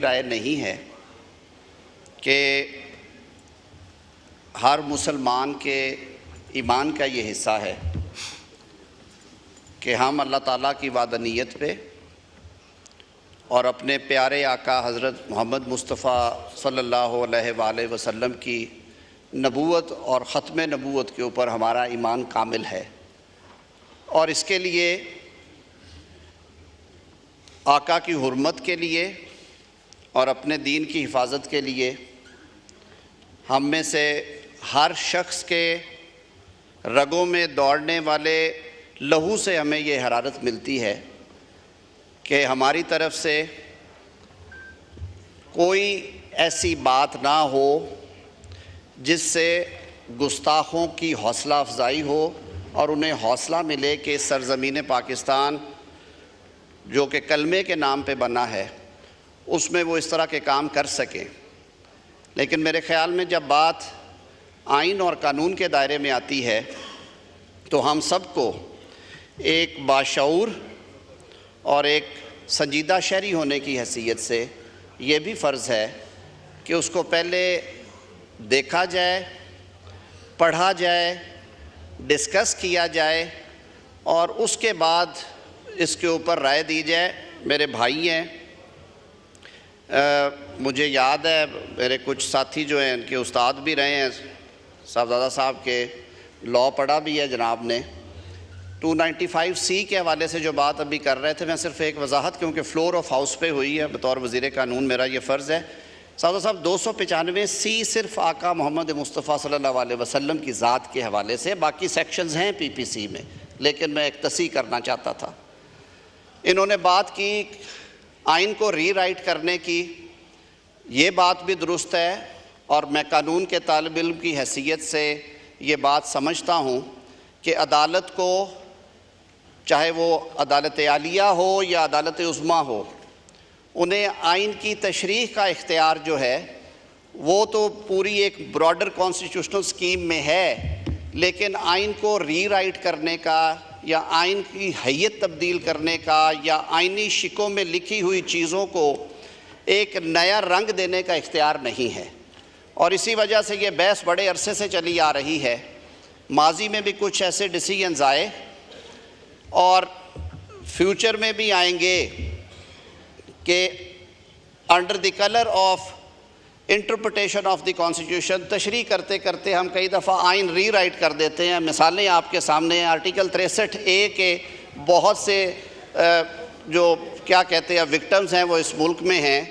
رائے نہیں ہے کہ ہر مسلمان کے ایمان کا یہ حصہ ہے کہ ہم اللہ تعالیٰ کی وحدانیت پہ اور اپنے پیارے آقا حضرت محمد مصطفیٰ صلی اللہ علیہ وآلہ وسلم کی نبوت اور ختم نبوت کے اوپر ہمارا ایمان کامل ہے، اور اس کے لیے آقا کی حرمت کے لیے اور اپنے دین کی حفاظت کے لیے ہم میں سے ہر شخص کے رگوں میں دوڑنے والے لہو سے ہمیں یہ حرارت ملتی ہے کہ ہماری طرف سے کوئی ایسی بات نہ ہو جس سے گستاخوں کی حوصلہ افزائی ہو اور انہیں حوصلہ ملے کہ سرزمین پاکستان جو کہ کلمے کے نام پہ بنا ہے اس میں وہ اس طرح کے کام کر سکیں۔ لیکن میرے خیال میں جب بات آئین اور قانون کے دائرے میں آتی ہے تو ہم سب کو ایک باشعور اور ایک سنجیدہ شہری ہونے کی حیثیت سے یہ بھی فرض ہے کہ اس کو پہلے دیکھا جائے، پڑھا جائے، ڈسکس کیا جائے اور اس کے بعد اس کے اوپر رائے دی جائے۔ میرے بھائی ہیں، مجھے یاد ہے میرے کچھ ساتھی جو ہیں ان کے استاد بھی رہے ہیں، صاحبزادہ صاحب کے لاء پڑھا بھی ہے جناب نے۔ 295C کے حوالے سے جو بات ابھی کر رہے تھے، میں صرف ایک وضاحت کیونکہ فلور آف ہاؤس پہ ہوئی ہے، بطور وزیر قانون میرا یہ فرض ہے۔ صاحبزادہ صاحب 295C صرف آقا محمد مصطفیٰ صلی اللہ علیہ وسلم کی ذات کے حوالے سے، باقی سیکشنز ہیں PPC میں، لیکن میں ایک تصحیح کرنا چاہتا تھا۔ انہوں نے بات کی آئین کو ری رائٹ کرنے کی، یہ بات بھی درست ہے، اور میں قانون کے طالب علم کی حیثیت سے یہ بات سمجھتا ہوں کہ عدالت کو، چاہے وہ عدالت عالیہ ہو یا عدالت عظمیٰ ہو، انہیں آئین کی تشریح کا اختیار جو ہے وہ تو پوری ایک براڈر کانسٹیٹیوشنل سکیم میں ہے، لیکن آئین کو ری رائٹ کرنے کا یا آئین کی حیت تبدیل کرنے کا یا آئینی شکوں میں لکھی ہوئی چیزوں کو ایک نیا رنگ دینے کا اختیار نہیں ہے۔ اور اسی وجہ سے یہ بحث بڑے عرصے سے چلی آ رہی ہے۔ ماضی میں بھی کچھ ایسے ڈیسیژنز آئے اور فیوچر میں بھی آئیں گے کہ under the colour of interpretation of the constitution تشریح کرتے کرتے ہم کئی دفعہ آئین ری رائٹ کر دیتے ہیں۔ مثالیں آپ کے سامنے ہیں۔ آرٹیکل 63A کے بہت سے جو کیا کہتے ہیں وکٹمز ہیں وہ اس ملک میں ہیں،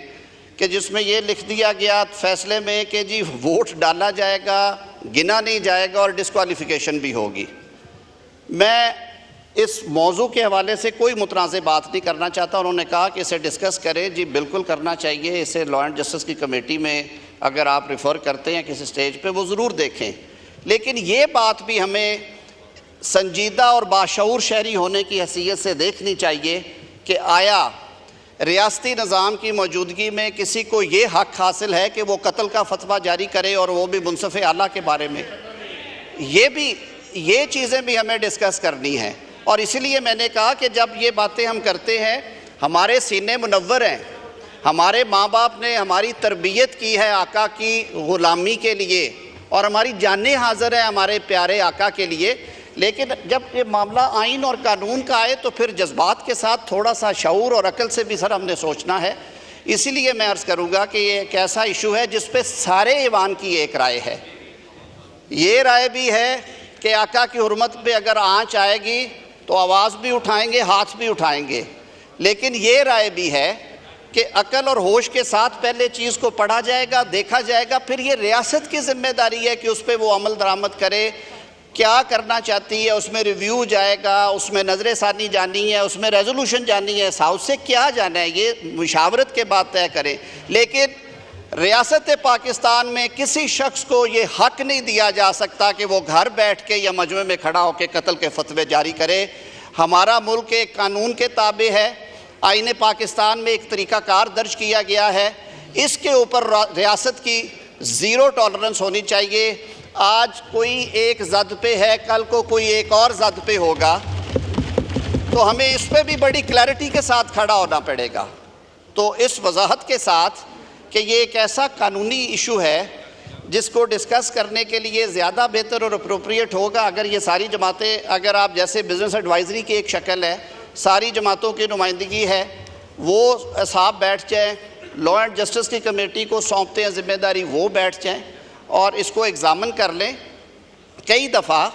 کہ جس میں یہ لکھ دیا گیا فیصلے میں کہ جی ووٹ ڈالا جائے گا، گنا نہیں جائے گا اور ڈسکوالیفیکیشن بھی ہوگی۔ میں اس موضوع کے حوالے سے کوئی متنازع بات نہیں کرنا چاہتا۔ انہوں نے کہا کہ اسے ڈسکس کریں، جی بالکل کرنا چاہیے، اسے لاء اینڈ جسٹس کی کمیٹی میں اگر آپ ریفر کرتے ہیں کسی سٹیج پہ وہ ضرور دیکھیں، لیکن یہ بات بھی ہمیں سنجیدہ اور باشعور شہری ہونے کی حیثیت سے دیکھنی چاہیے کہ آیا ریاستی نظام کی موجودگی میں کسی کو یہ حق حاصل ہے کہ وہ قتل کا فتویٰ جاری کرے، اور وہ بھی منصف اعلیٰ کے بارے میں؟ یہ چیزیں بھی ہمیں ڈسکس کرنی ہیں۔ اور اسی لیے میں نے کہا کہ جب یہ باتیں ہم کرتے ہیں، ہمارے سینے منور ہیں، ہمارے ماں باپ نے ہماری تربیت کی ہے آقا کی غلامی کے لیے، اور ہماری جانیں حاضر ہیں ہمارے پیارے آقا کے لیے، لیکن جب یہ معاملہ آئین اور قانون کا آئے تو پھر جذبات کے ساتھ تھوڑا سا شعور اور عقل سے بھی ہم نے سوچنا ہے۔ اسی لیے میں عرض کروں گا کہ یہ ایک ایسا ایشو ہے جس پہ سارے ایوان کی ایک رائے ہے۔ یہ رائے بھی ہے کہ آقا کی حرمت پہ اگر آنچ آئے گی تو آواز بھی اٹھائیں گے، ہاتھ بھی اٹھائیں گے، لیکن یہ رائے بھی ہے کہ عقل اور ہوش کے ساتھ پہلے چیز کو پڑھا جائے گا، دیکھا جائے گا، پھر یہ ریاست کی ذمہ داری ہے کہ اس پہ وہ عمل درآمد کرے، کیا کرنا چاہتی ہے، اس میں ریویو جائے گا، اس میں نظر ثانی جانی ہے، اس میں ریزولوشن جانی ہے، ہاؤس سے کیا جانا ہے، یہ مشاورت کے بعد طے کریں۔ لیکن ریاست پاکستان میں کسی شخص کو یہ حق نہیں دیا جا سکتا کہ وہ گھر بیٹھ کے یا مجمع میں کھڑا ہو کے قتل کے فتوے جاری کرے۔ ہمارا ملک ایک قانون کے تابع ہے، آئین پاکستان میں ایک طریقہ کار درج کیا گیا ہے، اس کے اوپر ریاست کی زیرو ٹالرنس ہونی چاہیے۔ آج کوئی ایک زد پہ ہے، کل کو کوئی ایک اور زد پہ ہوگا، تو ہمیں اس پہ بھی بڑی کلیئرٹی کے ساتھ کھڑا ہونا پڑے گا۔ تو اس وضاحت کے ساتھ کہ یہ ایک ایسا قانونی ایشو ہے جس کو ڈسکس کرنے کے لیے زیادہ بہتر اور اپروپریٹ ہوگا اگر یہ ساری جماعتیں، اگر آپ جیسے بزنس ایڈوائزری کی ایک شکل ہے، ساری جماعتوں کی نمائندگی ہے، وہ اصحاب بیٹھ جائیں، لا اینڈ جسٹس کی کمیٹی کو سونپتے ہیں ذمہ داری، وہ بیٹھ جائیں اور اس کو ایگزامن کر لیں۔ کئی دفعہ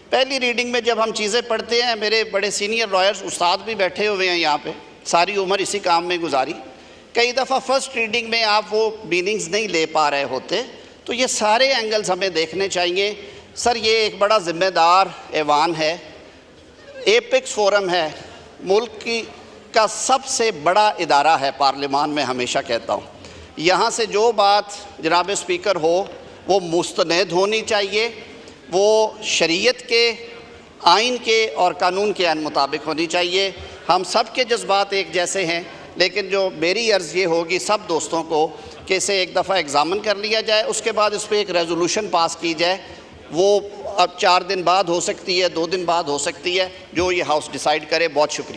پہلی ریڈنگ میں جب ہم چیزیں پڑھتے ہیں، میرے بڑے سینئر لائرز استاد بھی بیٹھے ہوئے ہیں یہاں پہ، ساری عمر اسی کام میں گزاری، کئی دفعہ فرسٹ ریڈنگ میں آپ وہ میننگز نہیں لے پا رہے ہوتے، تو یہ سارے اینگلز ہمیں دیکھنے چاہیے۔ سر یہ ایک بڑا ذمہ دار ایوان ہے، ایپکس فورم ہے، ملک کا سب سے بڑا ادارہ ہے پارلیمان میں، ہمیشہ کہتا ہوں یہاں سے جو بات جناب اسپیکر ہو وہ مستند ہونی چاہیے، وہ شریعت کے، آئین کے اور قانون کے عین مطابق ہونی چاہیے۔ ہم سب کے جذبات ایک جیسے ہیں، لیکن جو میری عرض یہ ہوگی سب دوستوں کو کہ اسے ایک دفعہ ایگزامن کر لیا جائے، اس کے بعد اس پہ ایک ریزولوشن پاس کی جائے، وہ اب 4 دن بعد ہو سکتی ہے، 2 دن بعد ہو سکتی ہے، جو یہ ہاؤس ڈیسائیڈ کرے۔ بہت شکریہ۔